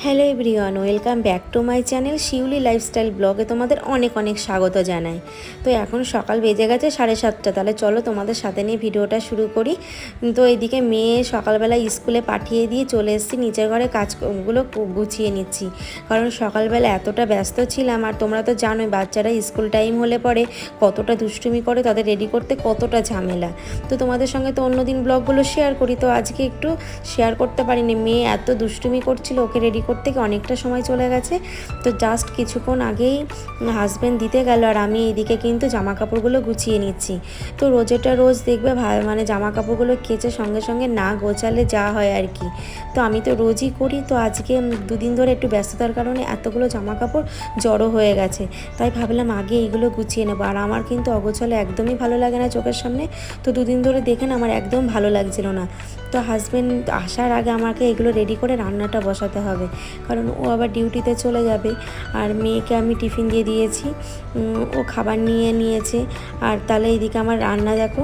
Hello everyone, welcome back to my channel Shiuli lifestyle ব্লগে তোমাদের অনেক অনেক স্বাগত জানাই। তো এখন সকাল বেজে গেছে 7:30, তাহলে চলো তোমাদের সাথে নিয়ে ভিডিওটা শুরু করি। তো এইদিকে মেয়ে সকালবেলা স্কুলে পাঠিয়ে দিয়ে চলে এসেছি, নিচের ঘরে কাজগুলো গুছিয়ে নিচ্ছি, কারণ সকালবেলা এতটা ব্যস্ত ছিলাম। আর তোমরা তো জানোই বাচ্চারা স্কুল টাইম হলে পরে কতটা দুষ্টুমি করে, তাদের রেডি করতে কতটা ঝামেলা। তো তোমাদের সঙ্গে তো অন্যদিন ব্লগগুলো শেয়ার করি, তো আজকে একটু শেয়ার করতে পারিনি। মেয়ে এত দুষ্টুমি করছিল, ওকে রেডি করতে গিয়ে অনেকটা সময় চলে গেছে। তো জাস্ট কিছুক্ষণ আগেই হাজব্যান্ড দিতে গেল, আর আমি এইদিকে কিন্তু জামা কাপড়গুলো গুছিয়ে নিচ্ছি। তো রোজেটা রোজ দেখবে মানে জামা কাপড়গুলো কেচে সঙ্গে সঙ্গে না গোছালে যা হয় আর কি। তো আমি তো রোজই করি, তো আজকে দুদিন ধরে একটু ব্যস্ততার কারণে এতগুলো জামা কাপড় জড়ো হয়ে গেছে, তাই ভাবলাম আগে এইগুলো গুছিয়ে নেবো। আর আমার কিন্তু অগোছালে একদমই ভালো লাগে না চোখের সামনে, তো দুদিন ধরে দেখেন আমার একদম ভালো লাগছিল না। তো হাজব্যান্ড আসার আগে আমাকে এগুলো রেডি করে রান্নাটা বসাতে হবে, কারণ ও আবার ডিউটিতে চলে যাবে। আর মেয়েকে আমি টিফিন দিয়ে দিয়েছি, ও খাবার নিয়ে নিয়েছে। আর তাহলে এইদিকে আমার রান্না দেখো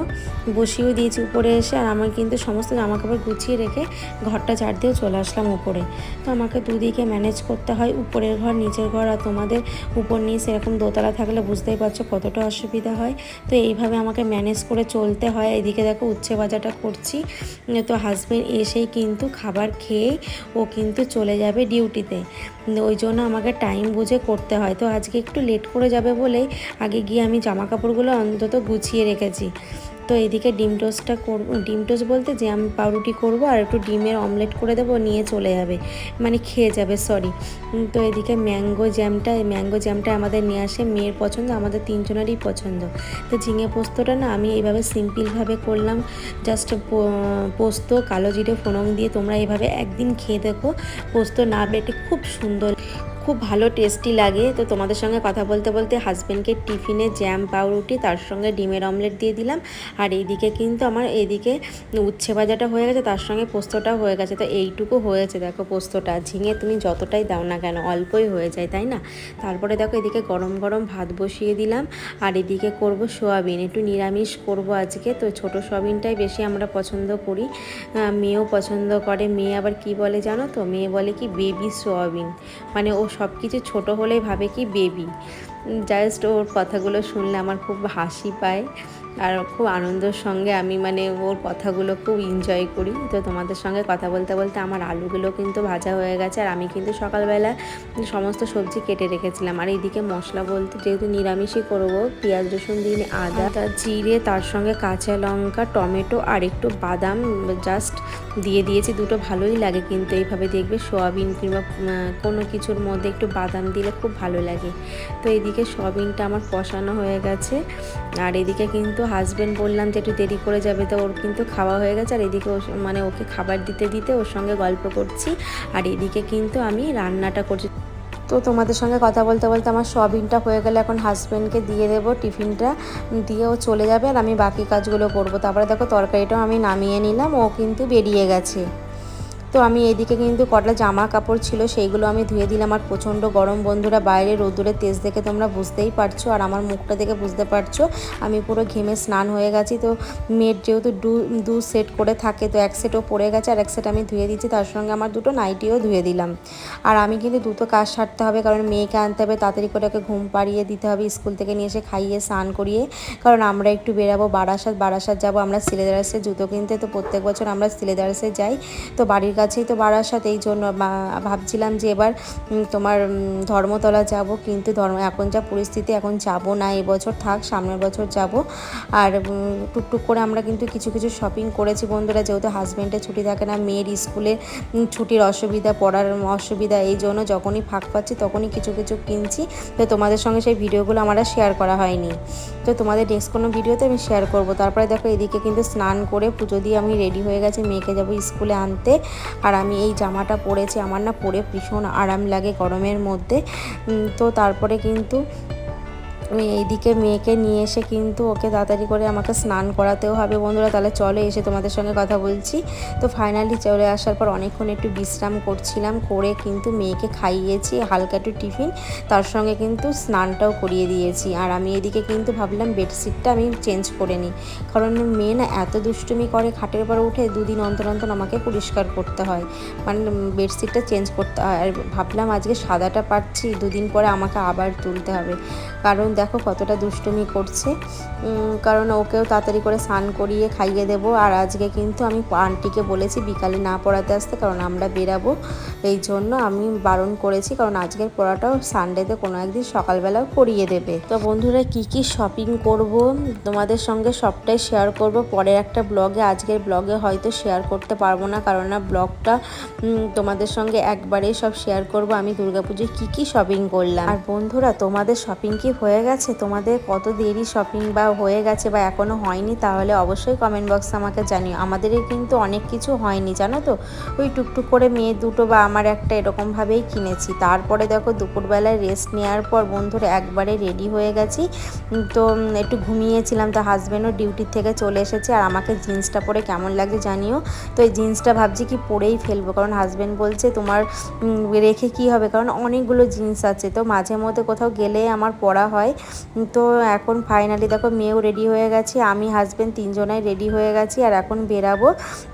বসিয়েও দিয়েছি উপরে এসে। আর আমার কিন্তু সমস্ত জামাকাপড় গুছিয়ে রেখে ঘরটা ঝাড় দিয়েও চলে আসলাম উপরে। তো আমাকে দুদিকে ম্যানেজ করতে হয়, উপরের ঘর নিচের ঘর। আর তোমাদের উপর নিয়ে সেরকম দোতলা থাকলে বুঝতেই পারছো কতটা অসুবিধা হয়। তো এইভাবে আমাকে ম্যানেজ করে চলতে হয়। এদিকে দেখো উচ্ছে ভাজাটা করছি। তো হাজব্যান্ড এসেই কিন্তু খাবার খেয়ে ও কিন্তু চলে যাবে ডিউটিতে, ওই জন্য আমাকে টাইম বুঝে করতে হয়। তো আজকে একটু লেট করে যাবে বলেই আগে গিয়ে আমি জামা কাপড়গুলো অন্তত গুছিয়ে রেখেছি। তো এদিকে ডিম টোস্টটা করবো, ডিম টোস্ট বলতে জ্যাম পাউরুটি করব, আর একটু ডিমের অমলেট করে দেবো, নিয়ে চলে যাবে, মানে খেয়ে যাবে সরি। তো এদিকে ম্যাঙ্গো জ্যামটা আমাদের নিয়ে আসে, মেয়ের পছন্দ, আমাদের তিনজনেরই পছন্দ। তো ঝিঙে পোস্তটা না আমি এইভাবে সিম্পলভাবে করলাম, জাস্ট পোস্ত কালো জিরে ফোড়ন দিয়ে। তোমরা এইভাবে একদিন খেয়ে দেখো, পোস্ত না বেটে খুব সুন্দর, খুব ভালো টেস্টি লাগে। তো তোমাদের সঙ্গে কথা বলতে বলতে হাজব্যান্ডকে টিফিনে জ্যাম পাউরুটি তার সঙ্গে ডিমের অমলেট দিয়ে দিলাম। আর এইদিকে কিন্তু আমার এইদিকে উচ্ছে ভাজাটা হয়ে গেছে, তার সঙ্গে পোস্তটাও হয়ে গেছে। তো এইটুকু হয়েছে দেখো পোস্তটা, ঝিঙে তুমি যতটাই দাও না কেন অল্পই হয়ে যায়, তাই না? তারপরে দেখো এদিকে গরম গরম ভাত বসিয়ে দিলাম। আর এদিকে করব সোয়াবিন, একটু নিরামিষ করব আজকে। তো ছোটো সোয়াবিনটাই বেশি আমরা পছন্দ করি, মেয়েও পছন্দ করে। মেয়ে আবার কি বলে জানো তো, মেয়ে বলে কি বেবি সোয়াবিন, মানে ও সব কিছু ছোটো হলেই ভাবে কি বেবি। জাস্ট ওর কথাগুলো শুনলে আমার খুব হাসি পায়, আর খুব আনন্দের সঙ্গে আমি মানে ওর কথাগুলো খুব এনজয় করি। তো তোমাদের সঙ্গে কথা বলতে বলতে আমার আলুগুলো কিন্তু ভাজা হয়ে গেছে, আর আমি কিন্তু সকালবেলা সমস্ত সবজি কেটে রেখেছিলাম। আর এইদিকে মশলা বলতে যেহেতু নিরামিষই করবো, পেঁয়াজ রসুন দিয়ে আদা জিরে, তার সঙ্গে কাঁচা লঙ্কা টমেটো আর একটু বাদাম জাস্ট দিয়ে দিয়েছি। দুটো ভালোই লাগে কিন্তু এইভাবে দেখবে সোয়াবিন কিংবা কোনো কিছুর মধ্যে একটু বাদাম দিলে খুব ভালো লাগে। তো এইদিকে সোয়াবিনটা আমার কষানো হয়ে গেছে। আর এদিকে কিন্তু হাজব্যান্ড বললাম যে একটু দেরি করে যাবে, তো ওর কিন্তু খাওয়া হয়ে গেছে। আর এদিকে মানে ওকে খাবার দিতে দিতে ওর সঙ্গে গল্প করছি, আর এদিকে কিন্তু আমি রান্নাটা করছি। তো তোমাদের সঙ্গে কথা বলতে বলতে আমার সোয়াবিনটা হয়ে গেলে এখন হাজব্যান্ডকে দিয়ে দেবো, টিফিনটা দিয়ে ও চলে যাবে, আর আমি বাকি কাজগুলো করবো। তারপরে দেখো তরকারিটাও আমি নামিয়ে নিলাম, ও কিন্তু বেরিয়ে গেছে। তো আমি এদিকে কিন্তু কটা জামা কাপড় ছিল সেইগুলো আমি ধুয়ে দিলাম। আর প্রচণ্ড গরম বন্ধুরা, বাইরে রোদ্দুরের তেজ দেখে তোমরা বুঝতেই পারছো, আর আমার মুখটা দেখে বুঝতে পারছো আমি পুরো ঘেমে স্নান হয়ে গেছি। তো মেয়ের যেহেতু দু সেট করে থাকে, তো এক সেটও পড়ে গেছে আর এক সেট আমি ধুয়ে দিচ্ছি, তার সঙ্গে আমার দুটো নাইটিও ধুয়ে দিলাম। আর আমি কিন্তু দ্রুত কাজ সারতে হবে, কারণ মেয়েকে আনতে হবে, তাড়াতাড়ি করে ওকে ঘুম পাড়িয়ে দিতে হবে, স্কুল থেকে নিয়ে এসে খাইয়ে স্নান করিয়ে। কারণ আমরা একটু বেরাবো বারাসাত যাবো আমরা সিলেদার্সে জুতো কিনতে। তো প্রত্যেক বছর আমরা সিলেদার্সে যাই, তো বাড়ির কাছেই তো বারাসাত, এই জন্য ভাবছিলাম যে এবার তোমার ধর্মতলা যাব, কিন্তু এখন যা পরিস্থিতি এখন যাব না, এবছর থাক, সামনের বছর যাব। আর টুকটুক করে আমরা কিন্তু কিছু কিছু শপিং করেছি বন্ধুরা, যেহেতু হাজব্যান্ডের ছুটি থাকে না, মেয়ের স্কুলে ছুটির অসুবিধা, পড়ার অসুবিধা, এই জন্য যখনই ফাঁক পাচ্ছি তখনই কিছু কিছু কিনছি। তো তোমাদের সঙ্গে সেই ভিডিওগুলো আমার শেয়ার করা হয়নি, তো তোমাদের নেক্সট কোনো ভিডিওতে আমি শেয়ার করব। তারপরে দেখো এদিকে কিন্তু স্নান করে পুজো দিয়ে আমি রেডি হয়ে গেছি, মেয়েকে যাবো স্কুলে আনতে। আর আমি এই জামাটা পরেছি, আমার না পরে ভীষণ আরাম লাগে গরমের মধ্যে। তো তারপরে কিন্তু আমি এইদিকে মেয়েকে নিয়ে এসে কিন্তু ওকে তাড়াতাড়ি করে আমাকে স্নান করাতেও হবে বন্ধুরা। তাহলে চলো এসে তোমাদের সঙ্গে কথা বলছি। তো ফাইনালি চলে আসার পর অনেকক্ষণ একটু বিশ্রাম করছিলাম, করে কিন্তু মেয়েকে খাইয়েছি হালকা একটু টিফিন, তার সঙ্গে কিন্তু স্নানটাও করিয়ে দিয়েছি। আর আমি এদিকে কিন্তু ভাবলাম বেডশিটটা আমি চেঞ্জ করে নিই, কারণ মেয়ে না এত দুষ্টুমি করে, খাটের পর উঠে দুদিন অন্তর অন্তর আমাকে পরিষ্কার করতে হয়, মানে বেডশিটটা চেঞ্জ করতে হয়। আর ভাবলাম আজকে সাদাটা পাচ্ছি, দুদিন পরে আমাকে আবার তুলতে হবে, কারণ দেখো কতটা দুষ্টুমি করছে। কারণ ওকেও তাড়াতাড়ি করে স্নান করিয়ে খাইয়ে দেবো। আর আজকে কিন্তু আমি আন্টিকে বলেছি বিকালে না পড়াতে আসতে, কারণ আমরা বেরাবো, এই জন্য আমি বারণ করেছি, কারণ আজকের পড়াটাও সানডেতে কোনো একদিন সকালবেলাও করিয়ে দেবে। তো বন্ধুরা কি কি শপিং করব তোমাদের সঙ্গে সবটাই শেয়ার করব পরের একটা ব্লগে। আজকের ব্লগে হয়তো শেয়ার করতে পারবো না, কারণ না ব্লগটা তোমাদের সঙ্গে একবারেই সব শেয়ার করব আমি দুর্গাপুজোয় কি কি শপিং করলাম। আর বন্ধুরা তোমাদের শপিং কি হয়ে গেছে? তোমাদের কত দেরি শপিং বা হয়ে গেছে বা এখনও হয়নি, তাহলে অবশ্যই কমেন্ট বক্সে আমাকে জানিও। আমাদের কিন্তু অনেক কিছু হয়নি জানো তো, ওই টুকটুক করে মেয়ে দুটো বা আমার একটা এরকমভাবেই কিনেছি। তারপরে দেখো দুপুরবেলায় রেস্ট নেওয়ার পর বন্ধুরা একবারে রেডি হয়ে গেছি। তো একটু ঘুমিয়েছিলাম, তো হাজব্যান্ডও ডিউটির থেকে চলে এসেছে। আর আমাকে জিন্সটা পরে কেমন লাগছে জানিও। তো এই জিন্সটা ভাবছি কি পরেই ফেলবো, কারণ হাজব্যান্ড বলছে তোমার রেখে কি হবে, কারণ অনেকগুলো জিন্স আছে, তো মাঝে মধ্যে কোথাও গেলে আমার পরা হয়। তো এখন ফাইনালি দেখো মেয়েও রেডি হয়ে গেছে, আমি হাজব্যান্ড তিনজনাই রেডি হয়ে গেছি। আর এখন বেরাবো,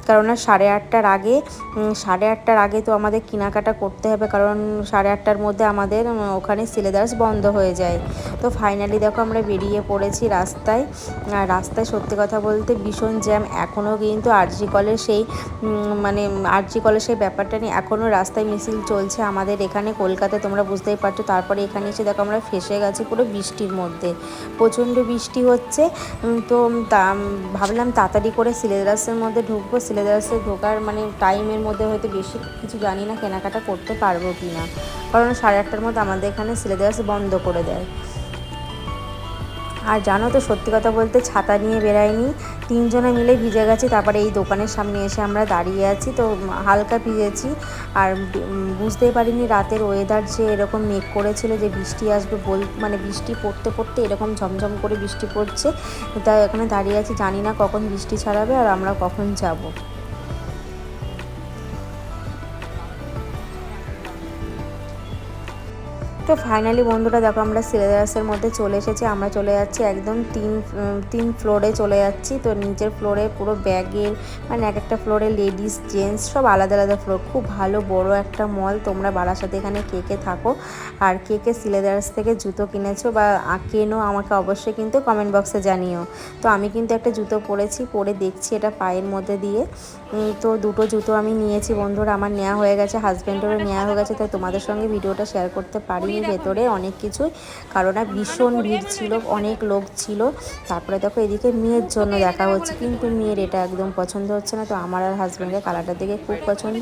কারণ 8:30টার আগে তো আমাদের কেনাকাটা করতে হবে, কারণ 8:30টার মধ্যে আমাদের ওখানে সিলেদার্স বন্ধ হয়ে যায়। তো ফাইনালি দেখো আমরা বেরিয়ে পড়েছি রাস্তায়। আর রাস্তায় সত্যি কথা বলতে ভীষণ জ্যাম এখনও, কিন্তু আরজি কলের সেই ব্যাপারটা নিয়ে এখনও রাস্তায় মিছিল চলছে আমাদের এখানে কলকাতায়, তোমরা বুঝতেই পারছো। তারপরে এখানে এসে দেখো আমরা ফেঁসে গেছি পুরো বৃষ্টির মধ্যে, প্রচণ্ড বৃষ্টি হচ্ছে। তো ভাবলাম তাড়াতাড়ি করে সিলেদার্সের মধ্যে ঢুকবো। সিলেদার্সে ঢোকার টাইমের মধ্যে হয়তো বেশি কিছু জানি না কেনাকাটা করতে পারবো কি না, কারণ 8:30টার মধ্যে আমাদের এখানে সিলেদার্স বন্ধ করে দেয়। আর জানো তো সত্যি কথা বলতে ছাতা নিয়ে বেরাইনি, তিনজনে মিলে ভিজে গেছি। তারপরে এই দোকানের সামনে এসে আমরা দাঁড়িয়ে আছি, তো হালকা ভিজেছি। আর বুঝতেই পারিনি রাতের ওয়েদার যে এরকম মেঘ করেছিল যে বৃষ্টি আসবে, বৃষ্টি পড়তে পড়তে এরকম ঝমঝম করে বৃষ্টি পড়ছে। তাই এখানে দাঁড়িয়ে আছি, জানি না কখন বৃষ্টি ছাড়াবে আর আমরা কখন যাব। তো ফাইনালি বন্ধুরা দেখো আমরা সিলেদার্সের মধ্যে চলে এসেছি। আমরা চলে যাচ্ছি একদম তিন ফ্লোরে চলে যাচ্ছি। তো নিচের ফ্লোরে পুরো ব্যাগের এক একটা ফ্লোরে লেডিস জেন্টস সব আলাদা আলাদা ফ্লোর, খুব ভালো বড় একটা মল। তোমরা বারাসাতে এখানে কে থাকো আর কে সিলেদার্স থেকে জুতো কিনেছো বা কেনো আমাকে অবশ্যই কিন্তু কমেন্ট বক্সে জানিও। তো আমি কিন্তু একটা জুতো পরে দেখছি এটা পায়ের মধ্যে দিয়ে। তো দুটো জুতো আমি নিয়েছি বন্ধুরা, আমার নেওয়া হয়ে গেছে, হাজব্যান্ডেরও নেওয়া হয়ে গেছে। তাই তোমাদের সঙ্গে ভিডিওটা শেয়ার করতে পারিনি ভেতরে অনেক কিছুই, কারণ ভীষণ ভিড় ছিল, অনেক লোক ছিল। তারপরে দেখো এদিকে মেয়ের জন্য দেখা হচ্ছে, কিন্তু মেয়ের এটা একদম পছন্দ হচ্ছে না। তো আমার আর হাজব্যান্ডের কালারটা দেখে খুব পছন্দ।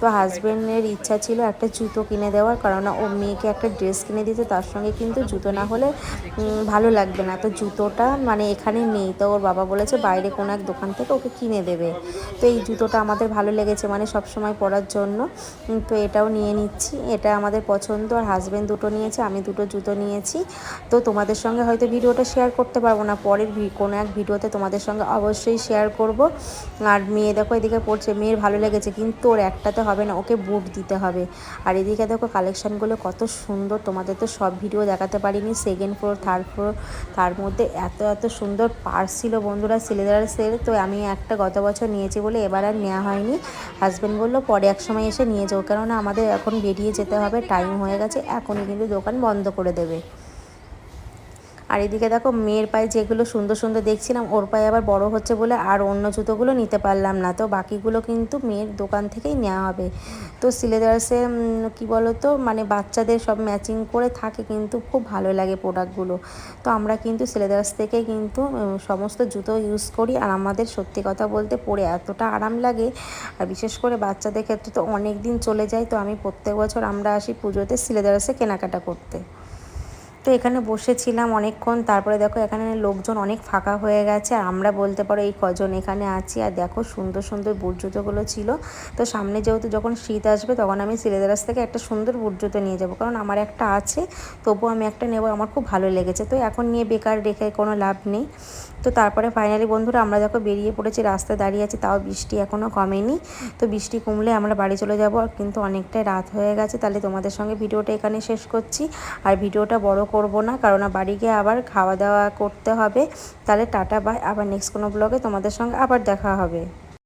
তো হাজব্যান্ডের ইচ্ছা ছিল একটা জুতো কিনে দেওয়ার, কারণ ও মেয়েকে একটা ড্রেস কিনে দিতে, তার সঙ্গে কিন্তু জুতো না হলে ভালো লাগবে না। তো জুতোটা এখানে নেই, তো ওর বাবা বলেছে বাইরে কোনো এক দোকান থেকে ওকে কিনে দেবে। তো এই জুতোটা আমাদের ভালো লেগেছে, সব সময় পরার জন্য। তো এটাও নিয়ে নিচ্ছি, এটা আমাদের পছন্দ। আর হাজব্যান্ড দুটো নিয়েছে, আমি দুটো জুতো নিয়েছি। তো তোমাদের সঙ্গে হয়তো ভিডিওটা শেয়ার করতে পারবো না, পরের কোনো এক ভিডিওতে তোমাদের সঙ্গে অবশ্যই শেয়ার করব। আর মেয়ে দেখো এদিকে পড়ছে, মেয়ের ভালো লেগেছে, কিন্তু ওর একটাতে হবে না, ওকে বুট দিতে হবে। আর এদিকে দেখো কালেকশানগুলো কত সুন্দর, তোমাদের তো সব ভিডিও দেখাতে পারিনি। সেকেন্ড ফ্লোর থার্ড ফ্লোর, তার মধ্যে এত সুন্দর পার্স ছিল বন্ধুরা সিলেদার্সের। তো আমি একটা গত বছর নিয়েছি বলে এবার আর নেওয়া হয়নি। হাজব্যান্ড বললো পরে এক সময় এসে নিয়ে যাও, কেননা আমাদের এখন বেরিয়ে যেতে হবে, টাইম হয়ে গেছে, এখনই কিন্তু দোকান বন্ধ করে দেবে। আর এদিকে দেখো মেয়ের পায়ে যেগুলো সুন্দর সুন্দর দেখছিলাম, ওর পায়ে আবার বড় হচ্ছে বলে আর অন্য জুতোগুলো নিতে পারলাম না। তো বাকিগুলো কিন্তু মেয়ের দোকান থেকেই নেওয়া হবে। তো সিলেদার্সে কী বলো তো বাচ্চাদের সব ম্যাচিং করে থাকে, কিন্তু খুব ভালো লাগে প্রোডাক্টগুলো। তো আমরা কিন্তু সিলেদার্স থেকে কিন্তু সমস্ত জুতো ইউজ করি, আর আমাদের সত্যি কথা বলতে পরে এতটা আরাম লাগে। আর বিশেষ করে বাচ্চাদের ক্ষেত্রে তো অনেক দিন চলে যায়। তো আমি প্রত্যেক বছর আমরা আসি পুজোতে সিলেদার্সে কেনাকাটা করতে। তো এখানে বসেছিলাম অনেকক্ষণ, তারপরে দেখো এখানে লোকজন অনেক ফাঁকা হয়ে গেছে, আর আমরা বলতে পারো এই কজন এখানে আছি। আর দেখো সুন্দর সুন্দর বুট জুতোগুলো ছিল। তো সামনে যেহেতু যখন শীত আসবে তখন আমি সিলেদারাস থেকে একটা সুন্দর বুট জুতো নিয়ে যাব, কারণ আমার একটা আছে, তবুও আমি একটা নেব, আমার খুব ভালো লেগেছে। তো এখন নিয়ে বেকার রেখে কোনো লাভ নেই। তো তারপরে ফাইনালি বন্ধুরা আমরা দেখো বেরিয়ে পড়েছি, রাস্তায় দাঁড়িয়ে আছি, তাও বৃষ্টি এখনও কমেনি। তো বৃষ্টি কমলে আমরা বাড়ি চলে যাব, কিন্তু অনেকটাই রাত হয়ে গেছে। তাহলে তোমাদের সঙ্গে ভিডিওটা এখানে শেষ করছি, আর ভিডিওটা বড় করব না, কারণ বাড়ি গিয়ে আবার খাওয়া দাওয়া করতে হবে। তাহলে টাটা বাই, আবার নেক্সট কোনো ব্লগে তোমাদের সঙ্গে আবার দেখা হবে।